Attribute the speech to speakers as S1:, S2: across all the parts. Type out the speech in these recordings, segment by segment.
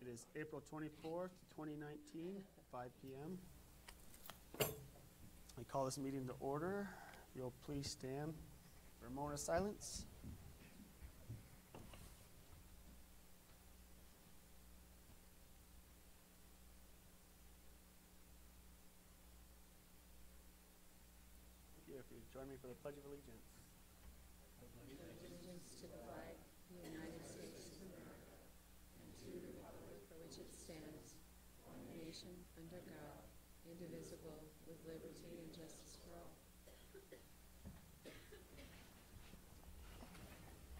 S1: It is April 24th, 2019, 5 p.m. I call this meeting to order. If you'll please stand for a moment of silence. Thank you. If you join me for the Pledge of Allegiance.
S2: Allegiance to the flag of the United States of America and to the republic for which it stands, one nation under God, indivisible, with liberty and justice for all.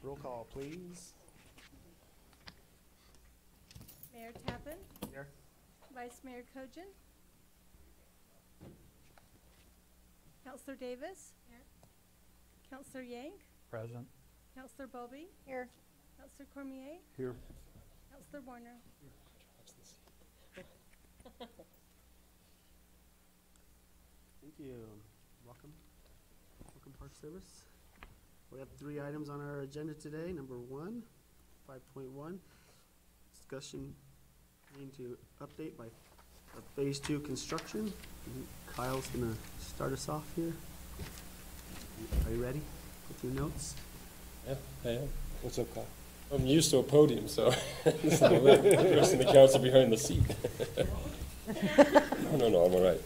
S1: Roll call, please.
S3: Mayor Tappan,
S1: Here.
S3: Vice Mayor Kojin, Councilor Davis, here. Councilor Yank,
S4: Present.
S3: Councilor Bobby, here. Councilor Cormier,
S4: Here.
S3: Councilor Warner.
S1: Thank you. Welcome. Welcome, Park Service. We have 3 items on our agenda today. Number 1, 5.1, discussion needing to update by phase 2 construction. Kyle's gonna start us off here. Are you ready with your notes?
S5: Yeah, I am.
S4: What's up, Kyle?
S5: I'm used to a podium, so it's not like the rest of the council behind the seat. No, I'm all right.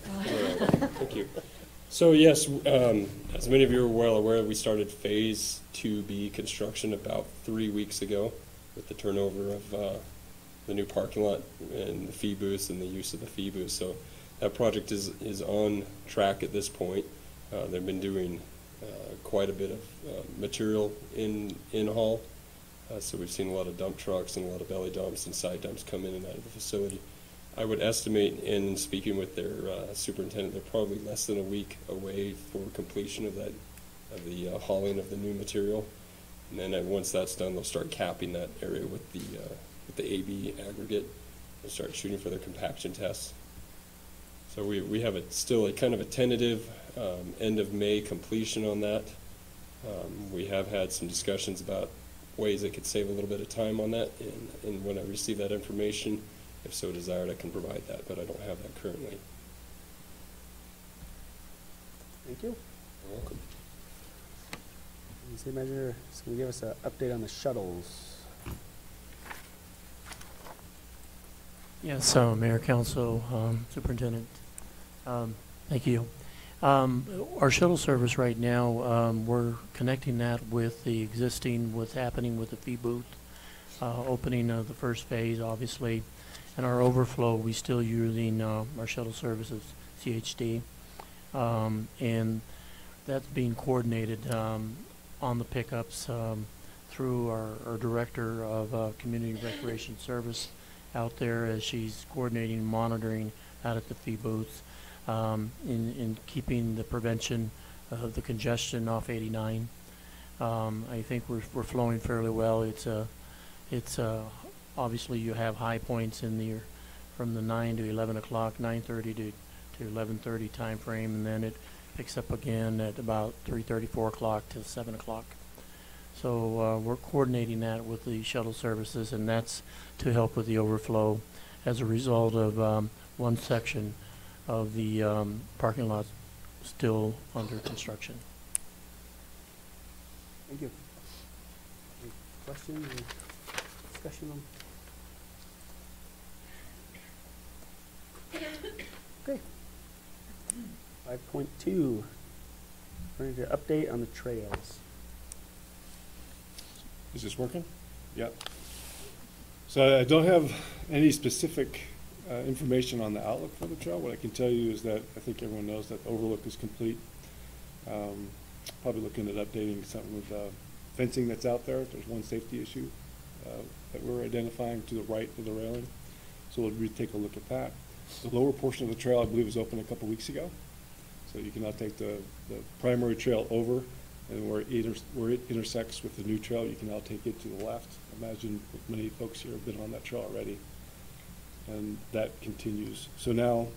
S5: Thank you. So yes, as many of you are well aware, we started phase 2B construction about 3 weeks ago with the turnover of the new parking lot and the fee booths and the use of the fee booths. So that project is on track at this point. They've been doing quite a bit of material in haul. So we've seen a lot of dump trucks and a lot of belly dumps and side dumps come in and out of the facility. I would estimate, in speaking with their superintendent, they're probably less than a week away for completion of the hauling of the new material. And then once that's done, they'll start capping that area with the AB aggregate and start shooting for their compaction tests. So we have still a kind of a tentative end of May completion on that. We have had some discussions about ways that could save a little bit of time on that, and when I receive that information, if so desired, I can provide that, but I don't have that currently.
S1: Thank you.
S5: You're welcome.
S1: City Manager is going to give us an update on the shuttles.
S6: Yes, Mayor, Council, Superintendent, thank you. Our shuttle service right now, we're connecting that with the existing, what's happening with the fee booth, opening of the first phase, obviously, and our overflow, we still using our shuttle services, CHD, and that's being coordinated on the pickups through our Director of Community Recreation Service out there as she's coordinating and monitoring out at the fee booths. In keeping the prevention of the congestion off 89. I think we're flowing fairly well. It's obviously you have high points in the from the 9 to 11 o'clock, 9:30 to 11:30 time frame, and then it picks up again at about 3:30, 4 o'clock to 7 o'clock. So we're coordinating that with the shuttle services, and that's to help with the overflow as a result of one section of the parking lot still under construction.
S1: Thank you. Any questions or discussion on? Okay. 5.2. We're going to update on the trails.
S4: Is this working? Yep. So I don't have any specific information on the outlook for the trail. What I can tell you is that I think everyone knows that the overlook is complete. Probably looking at updating something with fencing that's out there. There's one safety issue that we're identifying to the right of the railing. So we'll take a look at that. The lower portion of the trail, I believe, was opened a couple weeks ago. So you can now take the primary trail over, and where it intersects with the new trail, you can now take it to the left. Imagine many folks here have been on that trail already. And that continues. So now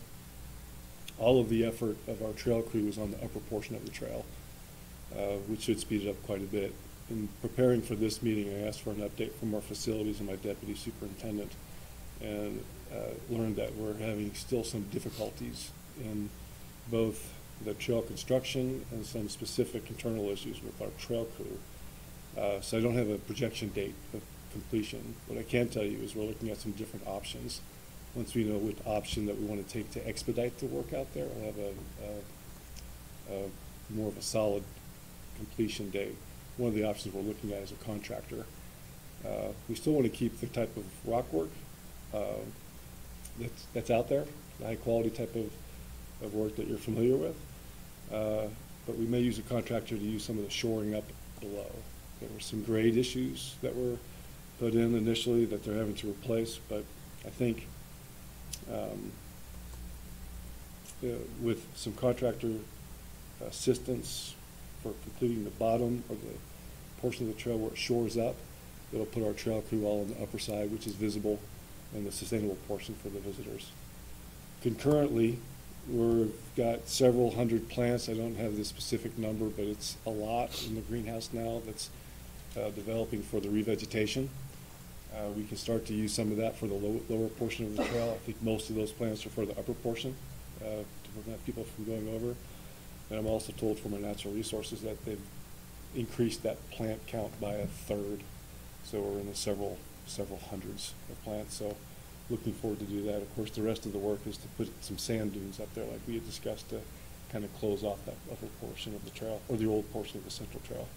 S4: all of the effort of our trail crew is on the upper portion of the trail, which should speed it up quite a bit. In preparing for this meeting, I asked for an update from our facilities and my deputy superintendent and learned that we're having still some difficulties in both the trail construction and some specific internal issues with our trail crew. So I don't have a projection date of completion. What I can tell you is we're looking at some different options. Once we know which option that we want to take to expedite the work out there, we'll have a more of a solid completion date. One of the options we're looking at is a contractor. We still want to keep the type of rock work that's out there, the high quality type of work that you're familiar with. But we may use a contractor to use some of the shoring up below. There were some grade issues that were put in initially that they're having to replace, but I think with some contractor assistance for completing the bottom or the portion of the trail where it shores up, it'll put our trail crew all on the upper side, which is visible, and the sustainable portion for the visitors. Concurrently, we've got several hundred plants. I don't have the specific number, but it's a lot in the greenhouse now that's developing for the revegetation. We can start to use some of that for the lower portion of the trail. I think most of those plants are for the upper portion to prevent people from going over. And I'm also told from our natural resources that they've increased that plant count by a third. So we're in the several hundreds of plants. So looking forward to do that. Of course, the rest of the work is to put some sand dunes up there like we had discussed to kind of close off that upper portion of the trail, or the old portion of the central trail.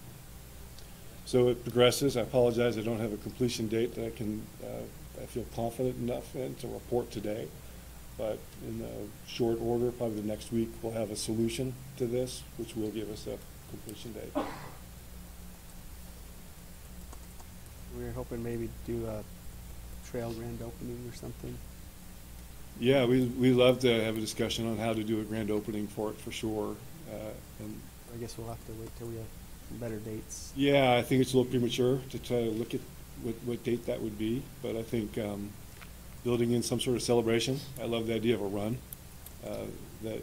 S4: So it progresses. I apologize, I don't have a completion date that I feel confident enough in to report today. But in short order, probably the next week, we'll have a solution to this, which will give us a completion date.
S1: We were hoping maybe do a trail grand opening or something.
S4: Yeah, we love to have a discussion on how to do a grand opening for it, for sure. And
S1: I guess we'll have to wait till we have better dates.
S4: yeah, I think it's a little premature to try to look at what date that would be, but I think building in some sort of celebration. I love the idea of a run that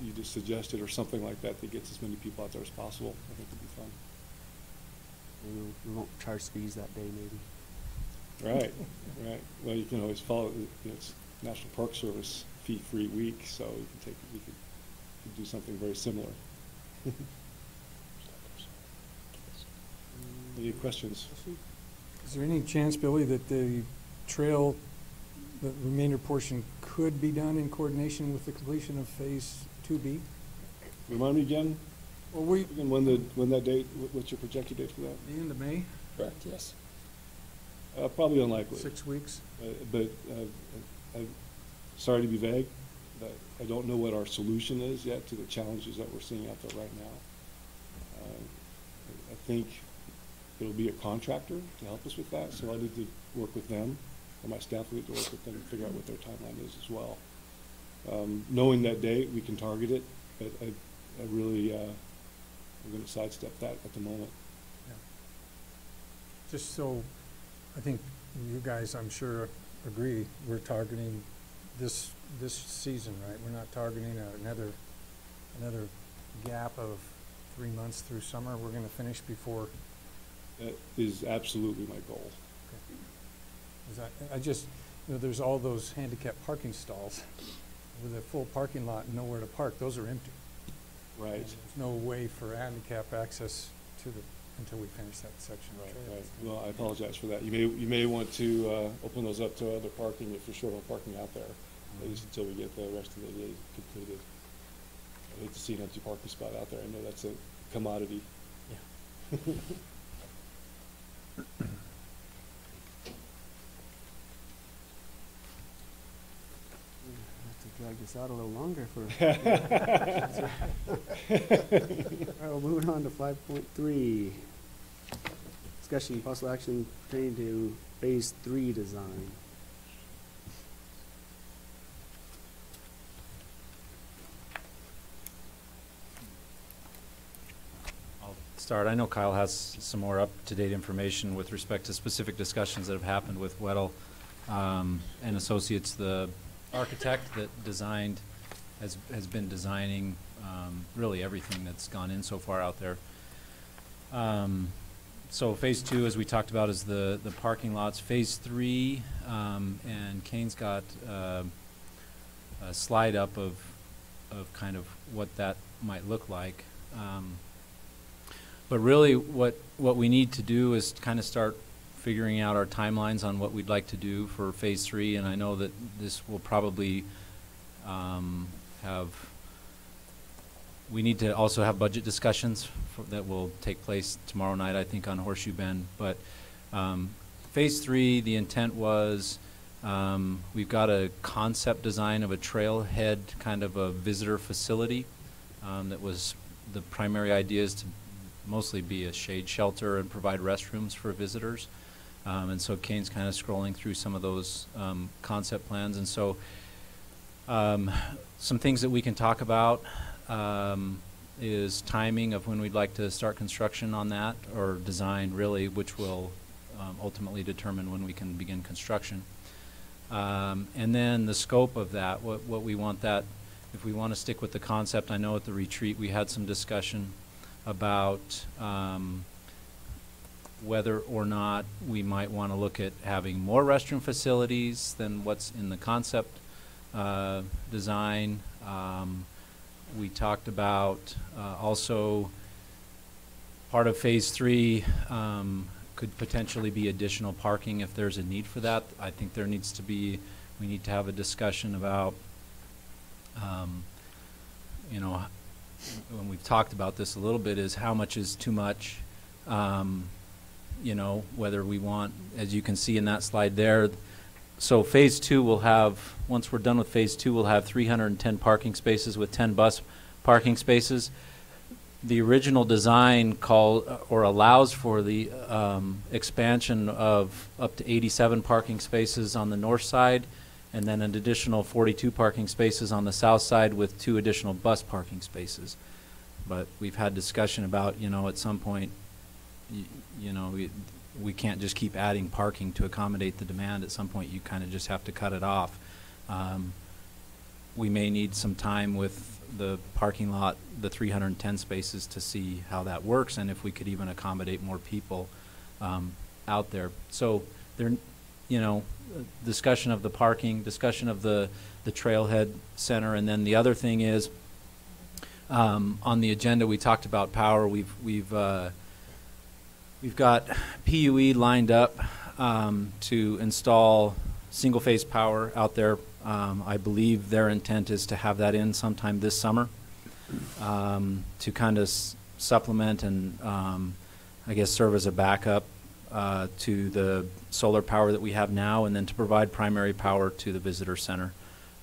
S4: you just suggested, or something like that that gets as many people out there as possible. I think it'd be fun.
S1: We won't charge fees that day, maybe.
S4: Right, right. Well, you can always follow. It's National Park Service fee-free week, so we could do something very similar. Any questions?
S7: Is there any chance, Billy, that the trail, the remainder portion could be done in coordination with the completion of Phase 2B?
S4: Remind me again.
S7: Well,
S4: Again, when that date? What's your projected date for that?
S7: the end of May,
S5: Correct, yes.
S4: Probably unlikely.
S7: 6 weeks.
S4: But I'm sorry to be vague, but I don't know what our solution is yet to the challenges that we're seeing out there right now. I think it'll be a contractor to help us with that, so I need to work with them, or my staff will need to work with them and figure out what their timeline is as well. Knowing that date, we can target it, but I really, I'm going to sidestep that at the moment.
S7: Just so, I think you guys, I'm sure, agree, we're targeting this season, right? We're not targeting another gap of 3 months through summer. We're going to finish before.
S4: That is absolutely my goal.
S7: I just, there's all those handicap parking stalls with a full parking lot and nowhere to park. Those are empty.
S4: Right.
S7: And there's no way for handicap access to until we finish that section of trail.
S4: Right. Well, I apologize for that. You may want to open those up to other parking if you're short on parking out there, at least until we get the rest of the day completed. I hate to see an empty parking spot out there. I know that's a commodity.
S6: Yeah.
S1: Drag this out a little longer for. All right, well, moving on to 5.3. Discussion and possible action pertaining to Phase 3 design.
S8: I'll start. I know Kyle has some more up-to-date information with respect to specific discussions that have happened with Weddle and Associates. The architect that designed has been designing really everything that's gone in so far out there. So phase 2, as we talked about, is the parking lots. Phase 3, and Kane's got a slide up of kind of what that might look like. But really what we need to do is kind of start figuring out our timelines on what we'd like to do for phase 3, and I know that this will probably we need to also have budget discussions that will take place tomorrow night, I think, on Horseshoe Bend. But phase 3, the intent was we've got a concept design of a trailhead, kind of a visitor facility. That was the primary idea is to mostly be a shade shelter and provide restrooms for visitors. And so Kane's kind of scrolling through some of those concept plans. And so some things that we can talk about is timing of when we'd like to start construction on that, or design really, which will ultimately determine when we can begin construction. And then the scope of that, what we want that, if we want to stick with the concept. I know at the retreat we had some discussion about whether or not we might want to look at having more restroom facilities than what's in the concept design. We talked about also part of phase 3 could potentially be additional parking if there's a need for that. I think we need to have a discussion about, you know, when we've talked about this a little bit, is how much is too much. You know, whether we want, as you can see in that slide there, so phase 2 will have, once we're done with phase 2, we'll have 310 parking spaces with 10 bus parking spaces. The original design allows for the expansion of up to 87 parking spaces on the north side, and then an additional 42 parking spaces on the south side with 2 additional bus parking spaces. But we've had discussion about, you know, at some point, you know, we can't just keep adding parking to accommodate the demand. At some point you kind of just have to cut it off. We may need some time with the parking lot, the 310 spaces, to see how that works and if we could even accommodate more people out there. So there, you know, discussion of the parking, discussion of the trailhead center, and then the other thing is on the agenda we talked about power. We've got PUE lined up to install single-phase power out there. I believe their intent is to have that in sometime this summer to kind of supplement and I guess serve as a backup to the solar power that we have now, and then to provide primary power to the visitor center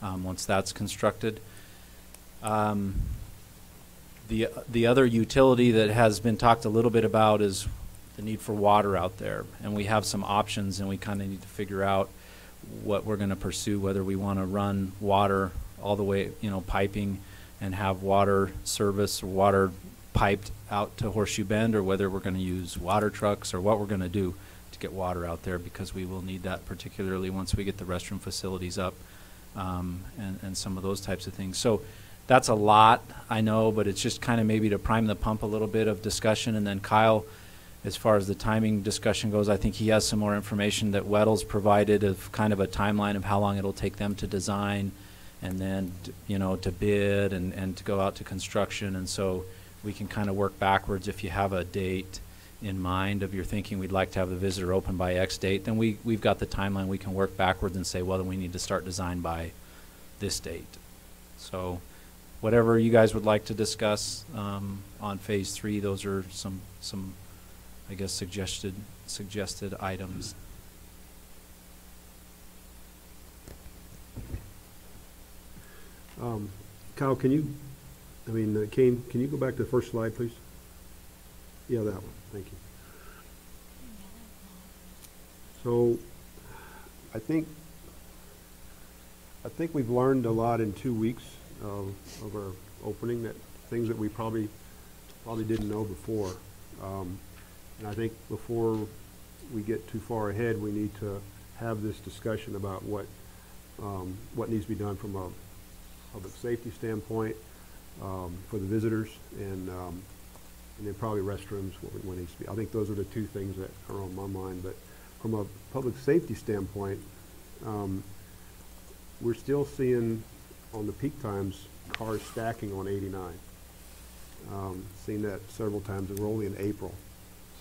S8: once that's constructed. The other utility that has been talked a little bit about is the need for water out there, and we have some options, and we kind of need to figure out what we're going to pursue, whether we want to run water all the way, you know, piping and have water service or water piped out to Horseshoe Bend, or whether we're going to use water trucks, or what we're going to do to get water out there, because we will need that, particularly once we get the restroom facilities up and some of those types of things. So that's a lot, I know, but it's just kind of maybe to prime the pump a little bit of discussion. And then Kyle, as far as the timing discussion goes, I think he has some more information that Weddle's provided of kind of a timeline of how long it'll take them to design, and then, you know, to bid and to go out to construction. And so we can kind of work backwards. If you have a date in mind of your thinking, we'd like to have the visitor open by X date, then we've got the timeline. We can work backwards and say, well, then we need to start design by this date. So whatever you guys would like to discuss on phase 3, those are some I guess suggested items.
S9: Kyle, Kane, can you go back to the first slide, please? Yeah, that one. Thank you. So, I think we've learned a lot in 2 weeks of our opening, that things that we probably didn't know before. And I think before we get too far ahead, we need to have this discussion about what needs to be done from a public safety standpoint for the visitors, and and then probably restrooms when needs to be. I think those are the two things that are on my mind. But from a public safety standpoint, we're still seeing on the peak times cars stacking on 89. Seen that several times, and we're only in April,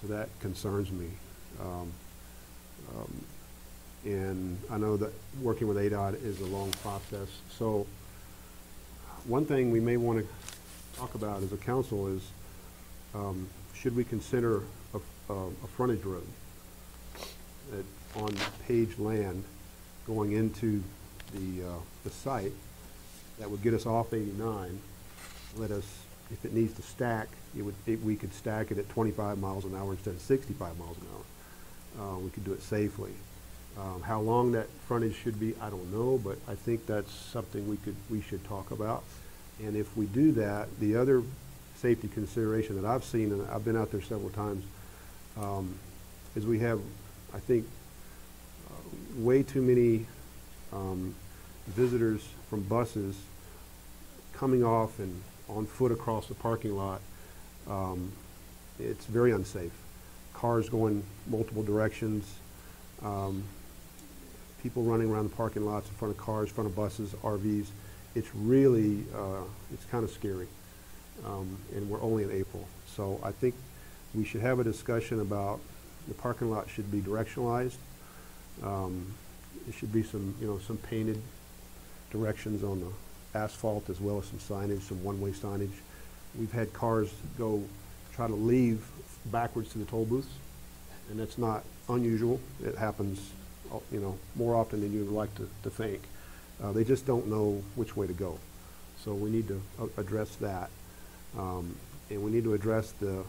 S9: so that concerns me. And I know that working with ADOT is a long process. So one thing we may want to talk about as a council is, should we consider a frontage road on paved land going into the site that would get us off 89, let us, if it needs to stack, we could stack it at 25 miles an hour instead of 65 miles an hour. We could do it safely. How long that frontage should be, I don't know, but I think that's something we should talk about. And if we do that, the other safety consideration that I've seen, and I've been out there several times, is we have, I think, way too many visitors from buses coming off and on foot across the parking lot. It's very unsafe. Cars going multiple directions. People running around the parking lots in front of cars, in front of buses, RVs. It's really, it's kind of scary. And we're only in April. So I think we should have a discussion about the parking lot should be directionalized. There should be some, some painted directions on the asphalt, as well as some signage, some one-way signage. We've had cars try to leave backwards to the toll booths, and that's not unusual. It happens, more often than you would like to think. They just don't know which way to go. So we need to address that. And we need to address the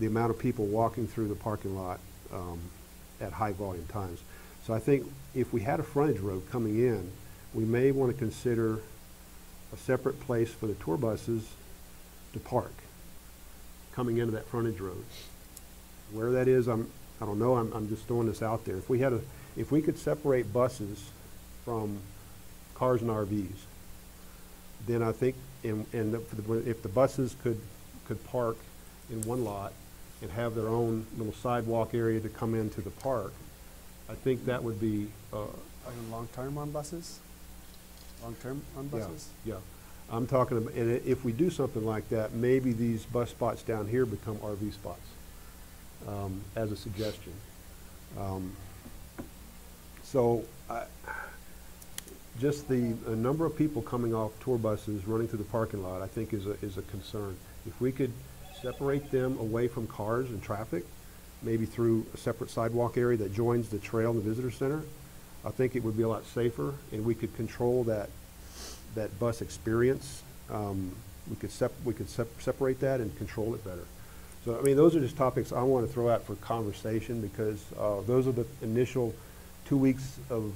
S9: amount of people walking through the parking lot at high volume times. So I think if we had a frontage road coming in, we may want to consider a separate place for the tour buses to park coming into that frontage road. Where that is, I don't know. I'm just throwing this out there. If we could separate buses from cars and RVs, then I think, if the buses could park in one lot and have their own little sidewalk area to come into the park, I think that would be.
S1: Long-term on buses? Long-term on buses?
S9: Yeah. I'm talking about, and if we do something like that, maybe these bus spots down here become RV spots, as a suggestion. Just the number of people coming off tour buses running through the parking lot, I think is a concern. If we could separate them away from cars and traffic, maybe through a separate sidewalk area that joins the trail and the visitor center, I think it would be a lot safer, and we could control that bus experience. We could separate that and control it better. So, I mean, those are just topics I want to throw out for conversation, because those are the initial 2 weeks of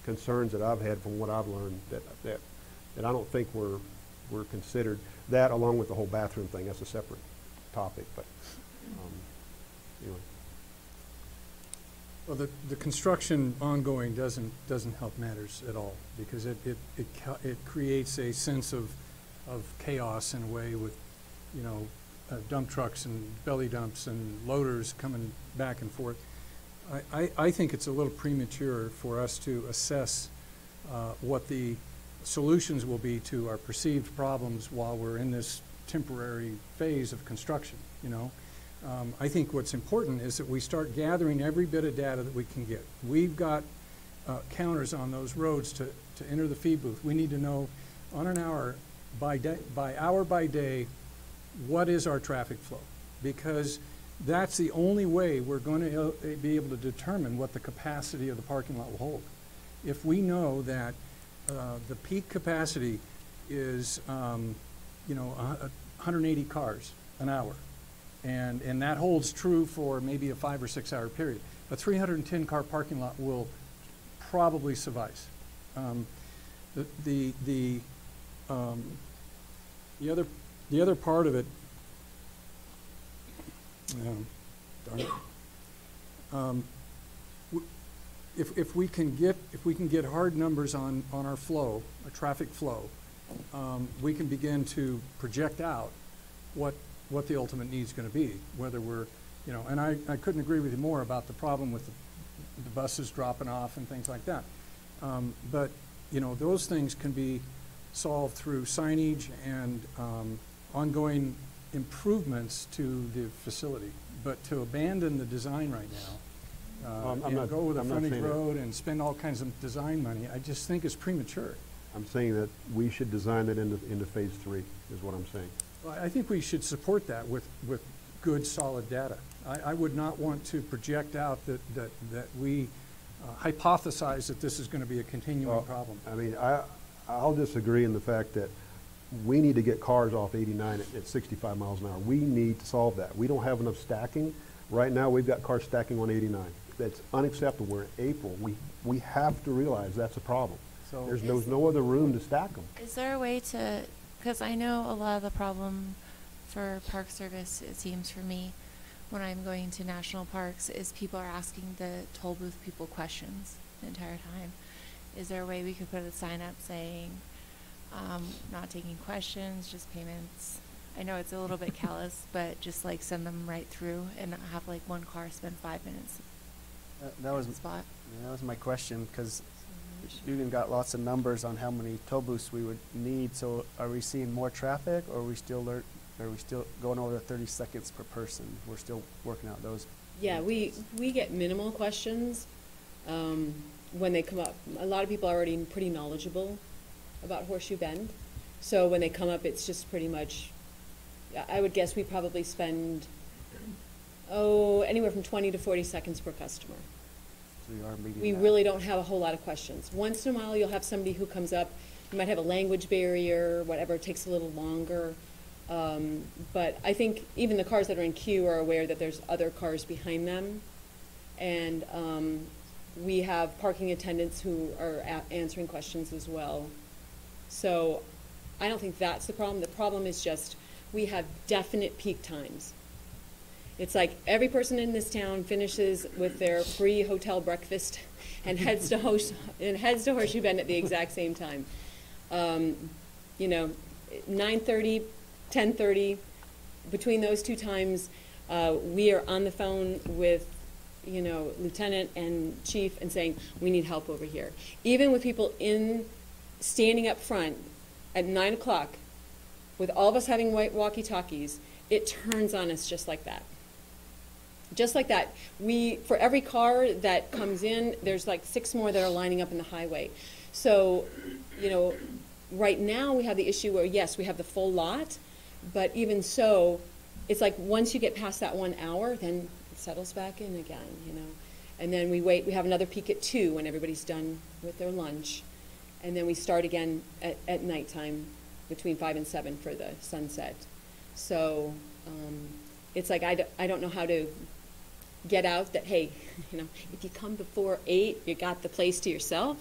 S9: concerns that I've had from what I've learned that I don't think were considered. That, along with the whole bathroom thing, that's a separate topic. But
S7: Well, the construction ongoing doesn't help matters at all, because it creates a sense of chaos in a way, with dump trucks and belly dumps and loaders coming back and forth. I think it's a little premature for us to assess what the solutions will be to our perceived problems while we're in this temporary phase of construction. I think what's important is that we start gathering every bit of data that we can get. We've got counters on those roads to enter the feed booth. We need to know on an hour by day what is our traffic flow, because that's the only way we're going to be able to determine what the capacity of the parking lot will hold. If we know that the peak capacity is 180 cars an hour, and that holds true for maybe a 5 or 6 hour period, a 310 car parking lot will probably suffice. The other part of it, darn it. If we can get hard numbers on our flow, our traffic flow, we can begin to project out what what the ultimate need's gonna be, whether we're, you know, and I couldn't agree with you more about the problem with the buses dropping off and things like that. But, you know, those things can be solved through signage and ongoing improvements to the facility. But to abandon the design right now,
S9: I'm
S7: and
S9: not-
S7: go with a
S9: I'm not
S7: frontage
S9: saying that.
S7: road and spend all kinds of design money, I just think is premature.
S9: I'm saying that we should design it into phase 3, is what I'm saying.
S7: Well, I think we should support that with good, solid data. I would not want to project out that we hypothesize that this is gonna be a continuing
S9: Well,
S7: problem.
S9: I mean, I'll disagree in the fact that we need to get cars off 89 at 65 miles an hour. We need to solve that. We don't have enough stacking. Right now, we've got cars stacking on 89. That's unacceptable. We're in April. We have to realize that's a problem.
S7: So
S9: There's no other room to stack them.
S10: Is there a way to, because I know a lot of the problem for Park Service, it seems for me, when I'm going to national parks, is people are asking the toll booth people questions the entire time. Is there a way we could put a sign up saying, not taking questions, just payments? I know it's a little bit callous, but just like send them right through and not have like one car spend 5 minutes
S1: That was
S10: at the spot.
S1: that was my question, because you even got lots of numbers on how many toll booths we would need. So are we seeing more traffic, or are we still going over the 30 seconds per person? We're still working out those.
S2: Yeah, we get minimal questions when they come up. A lot of people are already pretty knowledgeable about Horseshoe Bend. So when they come up, it's just pretty much, I would guess we probably spend, anywhere from 20 to 40 seconds per customer.
S1: So we are meeting
S2: We
S1: that.
S2: really don't have a whole lot of questions. Once in a while, you'll have somebody who comes up, you might have a language barrier, whatever, it takes a little longer. But I think even the cars that are in queue are aware that there's other cars behind them. And we have parking attendants who are answering questions as well. So I don't think that's the problem. The problem is just we have definite peak times. It's like every person in this town finishes with their free hotel breakfast and heads to Horseshoe Bend at the exact same time. 9:30, 10:30, between those two times, we are on the phone with, lieutenant and chief and saying, we need help over here. Even with people standing up front at 9 o'clock, with all of us having white walkie-talkies, it turns on us just like that. Just like that. For every car that comes in, there's like 6 more that are lining up in the highway. So, right now we have the issue where, yes, we have the full lot, but even so, it's like once you get past that 1 hour, then it settles back in again, And then we have another peak at 2 when everybody's done with their lunch. And then we start again at nighttime between 5 and 7 for the sunset. So it's like I don't know how to get out that, hey, if you come before 8, you got the place to yourself,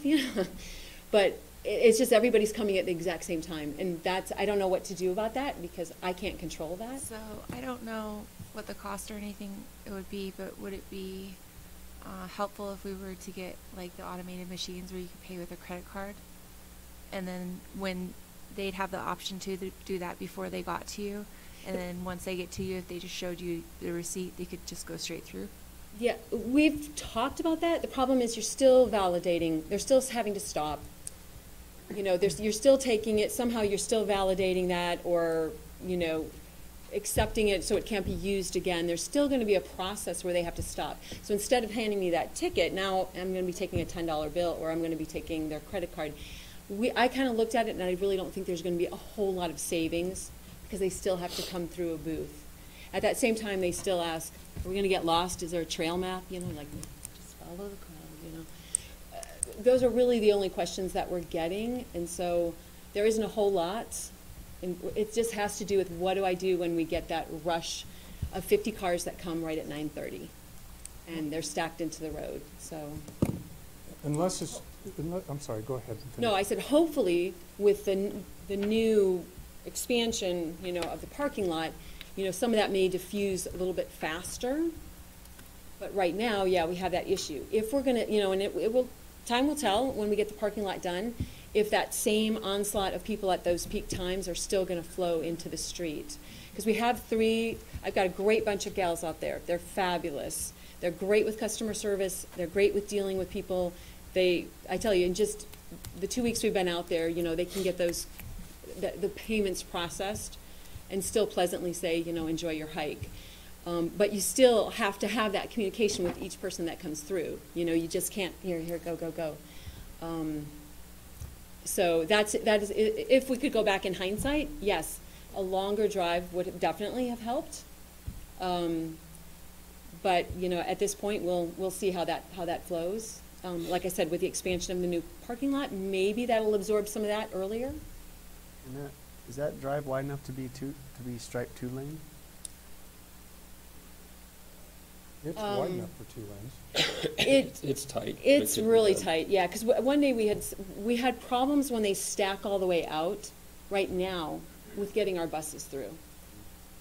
S2: But it's just everybody's coming at the exact same time. And I don't know what to do about that because I can't control that.
S10: So I don't know what the cost or anything it would be, but would it be helpful if we were to get like the automated machines where you could pay with a credit card? And then when they'd have the option to do that before they got to you, and then once they get to you, if they just showed you the receipt, they could just go straight through?
S2: Yeah, we've talked about that. The problem is you're still validating. They're still having to stop. You're still taking it. Somehow you're still validating that or, accepting it so it can't be used again. There's still going to be a process where they have to stop. So instead of handing me that ticket, now I'm going to be taking a $10 bill or I'm going to be taking their credit card. I kind of looked at it and I really don't think there's going to be a whole lot of savings because they still have to come through a booth. At that same time, they still ask, are we going to get lost? Is there a trail map? Just follow the crowd, Those are really the only questions that we're getting. And so there isn't a whole lot. And it just has to do with what do I do when we get that rush of 50 cars that come right at 9:30 and they're stacked into the road. So.
S7: I'm sorry, go ahead. and
S2: No,
S7: finish.
S2: I said hopefully with the new expansion, of the parking lot, some of that may diffuse a little bit faster. But right now, yeah, we have that issue. If we're gonna, and time will tell when we get the parking lot done, if that same onslaught of people at those peak times are still gonna flow into the street.
S11: Because we have three, I've got a great bunch of gals out there. They're fabulous. They're great with customer service. They're great with dealing with people. I tell you, in just the 2 weeks we've been out there, you know, they can get those, the payments processed and still pleasantly say, you know, enjoy your hike. But you still have to have that communication with each person that comes through. You know, you just can't, here, go, go, go. So that is, if we could go back in hindsight, yes, a longer drive would definitely have helped. But, you know, at this point, we'll see how that flows. Like I said, with the expansion of the new parking lot, maybe that'll absorb some of that earlier.
S1: And is that drive wide enough to be striped 2-lane?
S7: It's wide enough for 2 lanes.
S5: It's tight.
S11: It's really tight, yeah, because one day we had problems when they stack all the way out right now with getting our buses through.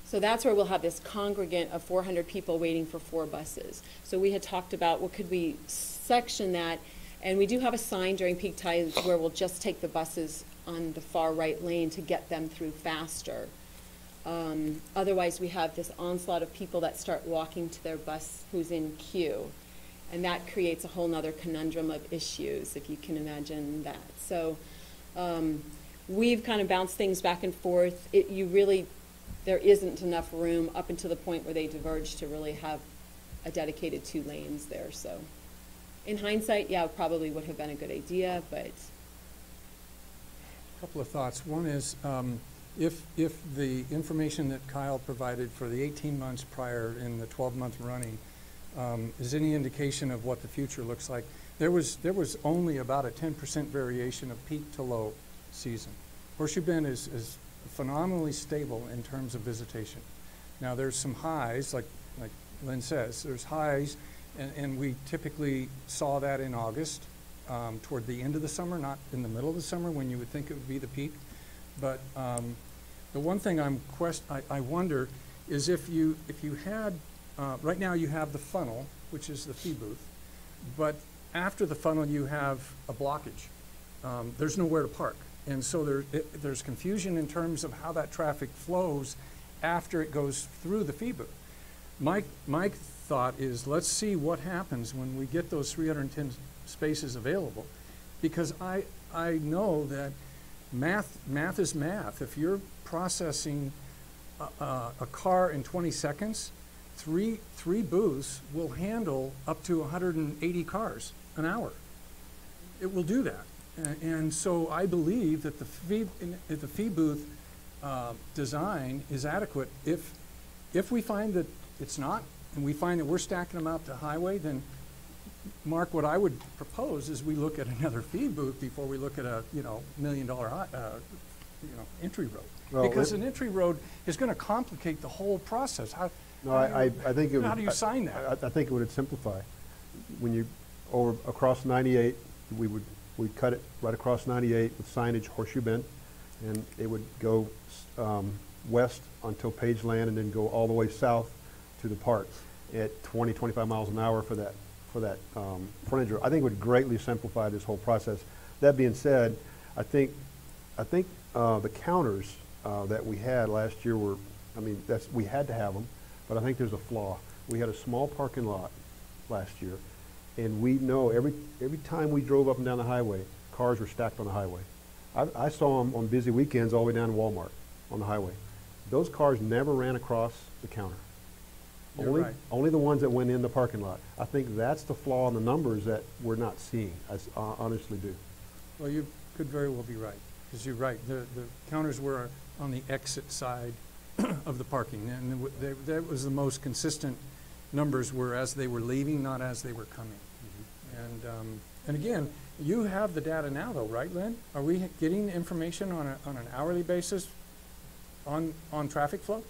S11: So that's where we'll have this congregant of 400 people waiting for 4 buses. So we had talked about, well, could we section that? And we do have a sign during peak times where we'll just take the buses on the far right lane to get them through faster. Otherwise, we have this onslaught of people that start walking to their bus who's in queue. And that creates a whole nother conundrum of issues, if you can imagine that. So we've kind of bounced things back and forth. There isn't enough room up until the point where they diverge to really have a dedicated 2 lanes there. So in hindsight, yeah, it probably would have been a good idea, but.
S7: A couple of thoughts. One is, if the information that Kyle provided for the 18 months prior in the 12-month running is any indication of what the future looks like, there was only about a 10% variation of peak to low season. Horseshoe Bend is phenomenally stable in terms of visitation. Now there's some highs, like Lynn says, there's highs, and we typically saw that in August, toward the end of the summer, not in the middle of the summer when you would think it would be the peak. But the one thing I wonder is if you had, right now you have the funnel, which is the fee booth, but after the funnel you have a blockage. There's nowhere to park. And so there's confusion in terms of how that traffic flows after it goes through the fee booth. My thought is, let's see what happens when we get those 310 spaces available, because I know that math is math. If you're processing a car in 20 seconds, three booths will handle up to 180 cars an hour. It will do that. And so I believe that the fee booth design is adequate. If we find that it's not, and we find that we're stacking them out to highway, then Mark, what I would propose is we look at another fee booth before we look at a $1 million entry road.
S9: Well,
S7: because an entry road is going to complicate the whole process. How do you sign that?
S9: I think it would simplify. When you across 98, we'd cut it right across 98 with signage Horseshoe Bend, and it would go west until Page Land and then go all the way south to the park at 20, 25 miles an hour for that frontage road. I think it would greatly simplify this whole process. That being said, I think the counters that we had last year were, we had to have them, but I think there's a flaw. We had a small parking lot last year, and we know every time we drove up and down the highway, cars were stacked on the highway. I saw them on busy weekends all the way down to Walmart on the highway. Those cars never ran across the counter. Only the ones that went in the parking lot. I think that's the flaw in the numbers that we're not seeing. I honestly do.
S7: Well, you could very well be right, because you're right. The counters were on the exit side of the parking, and that was the most consistent numbers were as they were leaving, not as they were coming. Mm-hmm. And again, you have the data now, though, right, Lynn? Are we getting information on an hourly basis on traffic flow?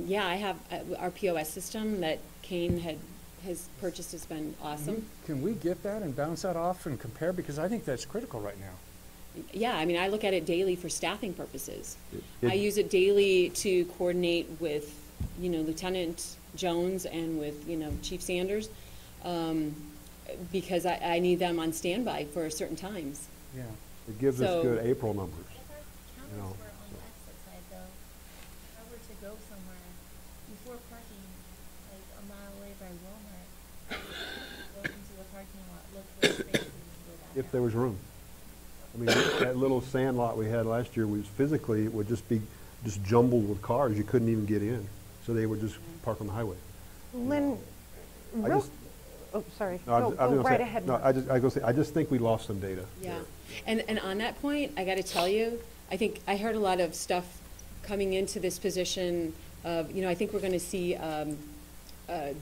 S11: Yeah, I have our POS system that Kane has purchased has been awesome.
S7: Can we get that and bounce that off and compare? Because I think that's critical right now.
S11: Yeah, I look at it daily for staffing purposes. I use it daily to coordinate with, Lieutenant Jones and with, Chief Sanders, because I need them on standby for certain times.
S7: Yeah.
S9: It gives us good April numbers.
S10: parking lot look for spaces where that
S9: If there was room. I mean, that little sand lot we had last year was physically, it would just be just jumbled with cars. You couldn't even get in. So they would just park on the highway.
S12: Lynn,
S9: I
S12: real,
S9: just-
S12: oh, sorry,
S9: No, I
S12: go
S9: was gonna
S12: right
S9: say-
S12: ahead.
S9: No,
S12: Mark.
S9: I was gonna say, I just think we lost some data.
S11: Yeah, and on that point, I gotta tell you, I think, I heard a lot of stuff coming into this position of, I think we're gonna see a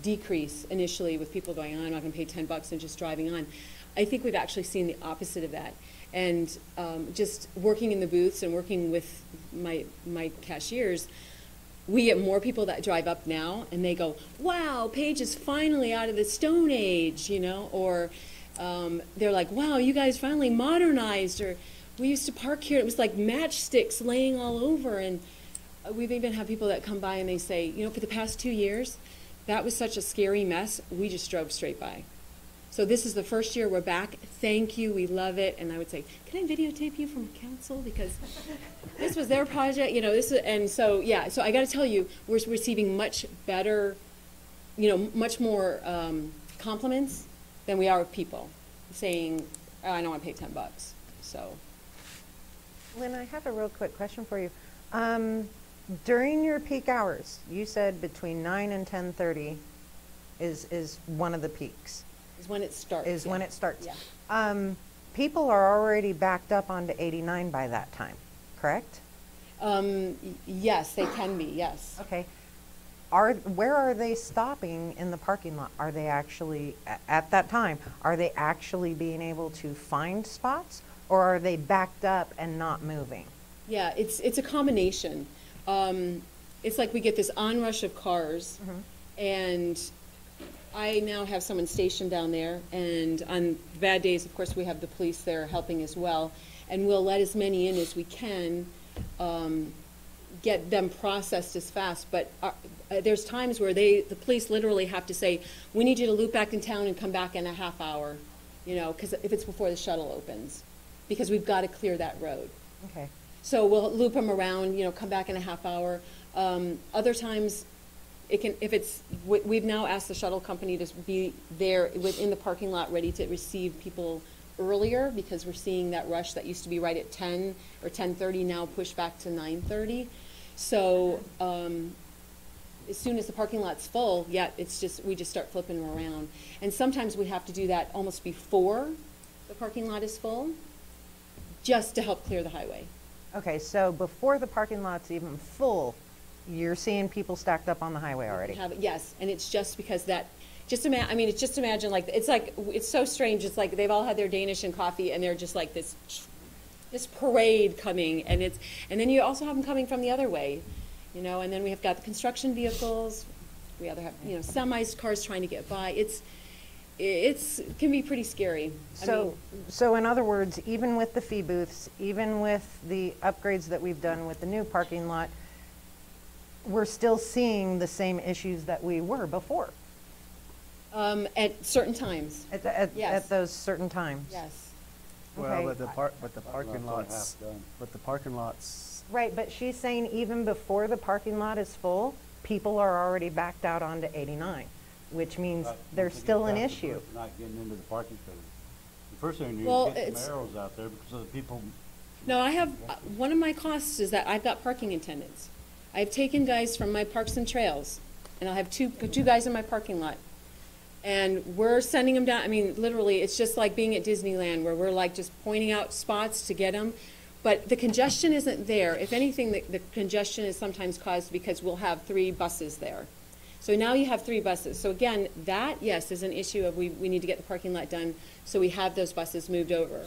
S11: decrease initially with people going, oh, I'm not gonna pay $10 and just driving on. I think we've actually seen the opposite of that. And just working in the booths and working with my cashiers, we get more people that drive up now and they go, wow, Paige is finally out of the Stone Age, or they're like, wow, you guys finally modernized, or we used to park here, it was like matchsticks laying all over. And we've even had people that come by and they say, for the past 2 years, that was such a scary mess, we just drove straight by. So this is the first year we're back. Thank you, we love it. And I would say, can I videotape you from council? Because this was their project, so I got to tell you, we're receiving much better, much more compliments than we are of people saying, oh, I don't want to pay $10. So.
S12: Lynn, I have a real quick question for you. During your peak hours, you said between 9 and 10:30 is one of the peaks.
S11: Is when it starts.
S12: Is when it starts.
S11: Yeah.
S12: People are already backed up onto 89 by that time, correct?
S11: Yes, they can be, yes.
S12: Okay. Where are they stopping in the parking lot? Are they actually, at that time, are they actually being able to find spots? Or are they backed up and not moving?
S11: Yeah, it's a combination. It's like we get this onrush of cars, and I now have someone stationed down there, and on bad days, of course, we have the police there helping as well, and we'll let as many in as we can, get them processed as fast, but there's times where the police literally have to say, we need you to loop back in town and come back in a half hour, because if it's before the shuttle opens, because we've got to clear that road.
S12: Okay.
S11: So we'll loop them around, come back in a half hour. Other times, we've now asked the shuttle company to be there within the parking lot ready to receive people earlier, because we're seeing that rush that used to be right at 10 or 10:30 now pushed back to 9:30. So as soon as the parking lot's full, we just start flipping them around. And sometimes we have to do that almost before the parking lot is full, just to help clear the highway.
S12: Okay, so before the parking lot's even full, you're seeing people stacked up on the highway already?
S11: Yes, and it's just because it's just imagine, it's so strange, it's like they've all had their Danish and coffee, and they're just like this parade coming, and then you also have them coming from the other way, and then we have got the construction vehicles, we either have, semis, cars trying to get by, it can be pretty scary.
S12: So in other words, even with the fee booths, even with the upgrades that we've done with the new parking lot, we're still seeing the same issues that we were before?
S11: At certain times.
S12: Yes.
S11: At
S12: those certain times?
S11: Yes.
S1: Well,
S12: Okay.
S1: but the parking lots.
S12: Right, but she's saying even before the parking lot is full, people are already backed out onto 89, which means there's still an issue.
S13: Not getting into the parking space. The first thing you
S11: Well,
S13: get some arrows out there because of the people.
S11: No, I have, one of my costs is that I've got parking attendants. I've taken guys from my parks and trails, and I'll have two guys in my parking lot. And we're sending them down, literally, it's just like being at Disneyland, where we're like just pointing out spots to get them. But the congestion isn't there. If anything, the congestion is sometimes caused because we'll have 3 buses there. So now you have 3 buses. So again, that, yes, is an issue of we need to get the parking lot done, so we have those buses moved over.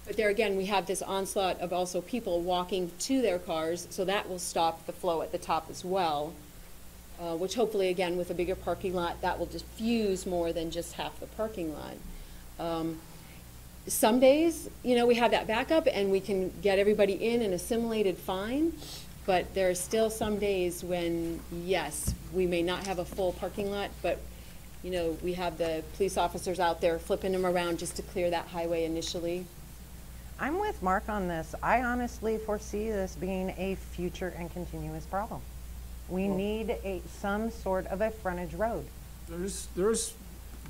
S11: But there again, we have this onslaught of also people walking to their cars, so that will stop the flow at the top as well, which hopefully, again, with a bigger parking lot, that will diffuse more than just half the parking lot. Some days, we have that backup and we can get everybody in and assimilated fine, but there are still some days when, yes, we may not have a full parking lot, but we have the police officers out there flipping them around just to clear that highway initially.
S12: I'm with Mark on this. I honestly foresee this being a future and continuous problem. We need some sort of a frontage road.
S1: There's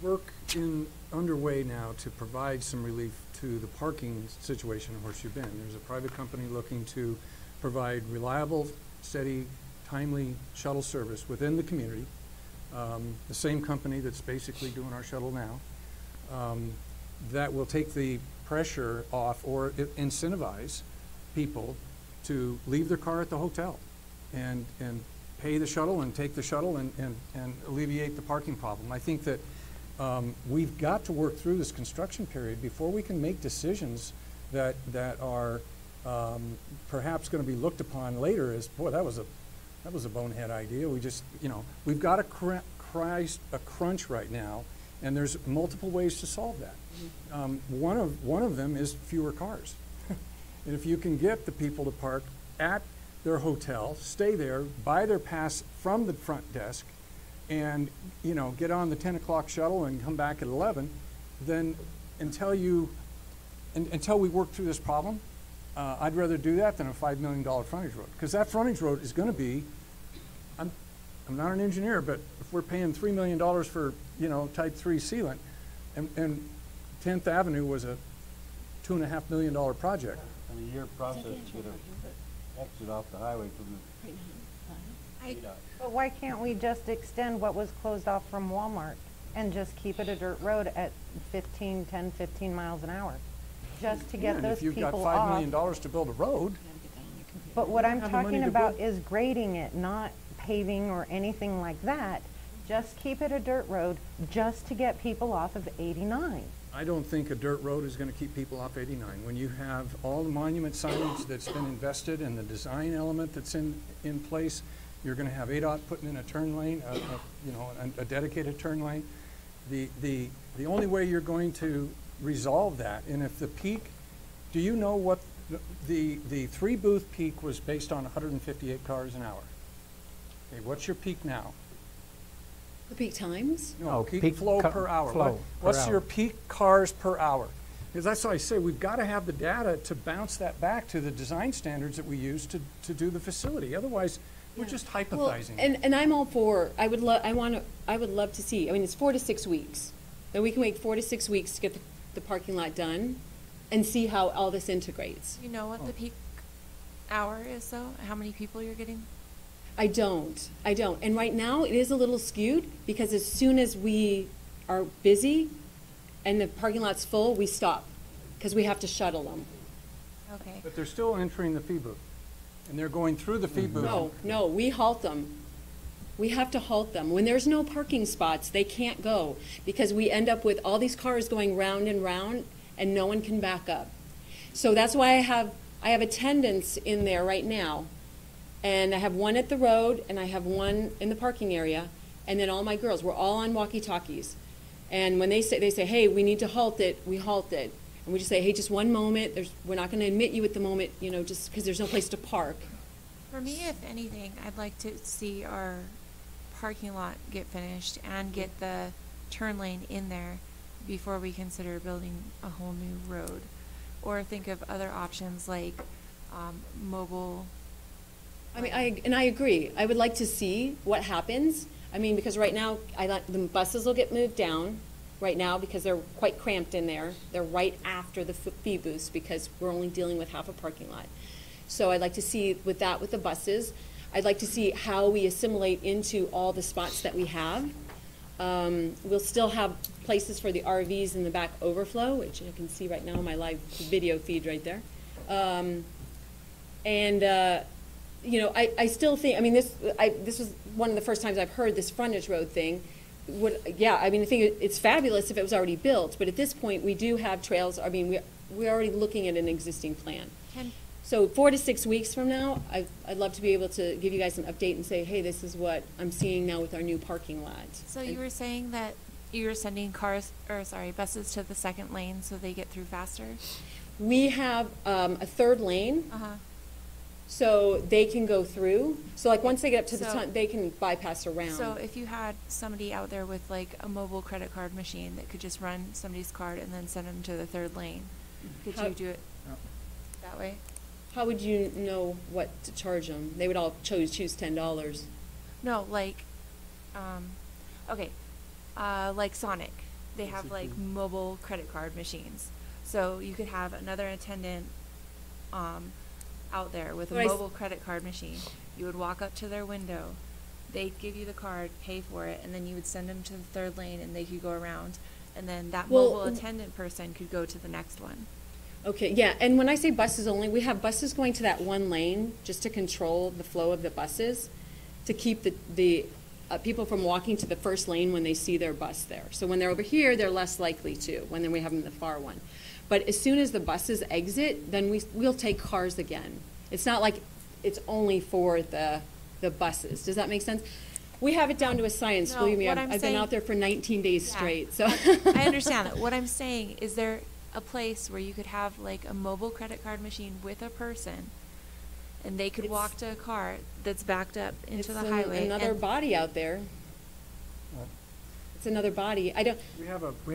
S7: work underway now to provide some relief to the parking situation in Horseshoe Bend. There's a private company looking to provide reliable, steady, timely shuttle service within the community. The same company that's basically doing our shuttle now. That will take the pressure off or incentivize people to leave their car at the hotel and pay the shuttle and take the shuttle and alleviate the parking problem. I think that we've got to work through this construction period before we can make decisions that are perhaps going to be looked upon later as, boy, that was a bonehead idea. We just, we've got a crunch right now, and there's multiple ways to solve that. One of them is fewer cars. And if you can get the people to park at their hotel, stay there, buy their pass from the front desk, and get on the 10 o'clock shuttle and come back at 11, then until we work through this problem, I'd rather do that than a $5 million frontage road, because that frontage road is going to be. I'm not an engineer, but if we're paying $3 million for type 3 sealant, and 10th Avenue was a $2.5 million project.
S13: And a year process to get an exit off the highway from the.
S12: But why can't we just extend what was closed off from Walmart and just keep it a dirt road at 10, 15 miles an hour? Just to get those people off.
S7: If you've got $5 million to build a road.
S12: But what I'm
S7: have the money
S12: talking
S7: to
S12: about
S7: build.
S12: is grading it, not paving or anything like that. Just keep it a dirt road, just to get people off of 89.
S7: I don't think a dirt road is going to keep people off 89. When you have all the monument signage that's been invested and the design element that's in place, you're going to have ADOT putting in a turn lane, a dedicated turn lane. The only way you're going to resolve that, and if the peak, do you know what the 3-booth peak was based on 158 cars an hour? Okay, what's your peak now?
S11: The peak times?
S7: No, peak flow per hour. What's your peak cars per hour? Because that's why I say we've got to have the data to bounce that back to the design standards that we use to do the facility. Otherwise, we're just hypothesizing.
S11: Well, and I'm all for. I would love to see. I mean, it's 4 to 6 weeks. Then we can wait 4 to 6 weeks to get the parking lot done, and see how all this integrates.
S10: You know what the peak hour is, though? How many people you're getting?
S11: I don't. And right now, it is a little skewed, because as soon as we are busy and the parking lot's full, we stop, because we have to shuttle them.
S10: Okay.
S7: But they're still entering the fee booth, and they're going through the fee booth.
S11: No, we halt them. We have to halt them. When there's no parking spots, they can't go, because we end up with all these cars going round and round, and no one can back up. So that's why I have attendants in there right now. And I have one at the road, and I have one in the parking area, and then all my girls, we're all on walkie-talkies. And when they say, hey, we need to halt it, we halt it. And we just say, hey, just one moment, we're not gonna admit you at the moment, just because there's no place to park.
S10: For me, if anything, I'd like to see our parking lot get finished and get the turn lane in there before we consider building a whole new road. Or think of other options like mobile.
S11: I mean, I agree. I would like to see what happens. I mean, because right now, the buses will get moved down right now because they're quite cramped in there. They're right after the fee booths because we're only dealing with half a parking lot. So I'd like to see with the buses. I'd like to see how we assimilate into all the spots that we have. We'll still have places for the RVs in the back overflow, which you can see right now in my live video feed right there. I still think, I mean, this was one of the first times I've heard this frontage road thing. I think it's fabulous if it was already built, but at this point, we do have trails. I mean, we're already looking at an existing plan. So 4 to 6 weeks from now, I'd love to be able to give you guys an update and say, hey, this is what I'm seeing now with our new parking lot.
S10: So you were saying that you were sending buses to the second lane so they get through faster?
S11: We have a third lane. So they can go through. So like once they get up to the top, they can bypass around.
S10: So if you had somebody out there with like a mobile credit card machine that could just run somebody's card and then send them to the third lane, could you do it that way?
S11: How would you know what to charge them? They would all choose $10.
S10: No, like, like Sonic. they have like mobile credit card machines. So you could have another attendant out there with a
S11: But
S10: mobile credit card machine. You would walk up to their window, they'd give you the card, pay for it, and then you would send them to the third lane and they could go around. And then that mobile attendant person could go to the next one.
S11: Okay, yeah, and when I say buses only, we have buses going to that one lane just to control the flow of the buses, to keep the people from walking to the first lane when they see their bus there. So when they're over here, they're less likely to, when then we have them in the far one. But as soon as the buses exit, then we'll take cars again. It's not like it's only for the buses. Does that make sense? We have it down to a science,
S10: No,
S11: believe me.
S10: what
S11: I've
S10: I'm
S11: been out there for 19 days
S10: Yeah.
S11: straight, so.
S10: I understand that. What I'm saying, is there a place where you could have like a mobile credit card machine with a person and they could walk to a car that's backed up into the highway?
S11: Another
S10: and
S11: body out there. It's another body. I don't,
S7: We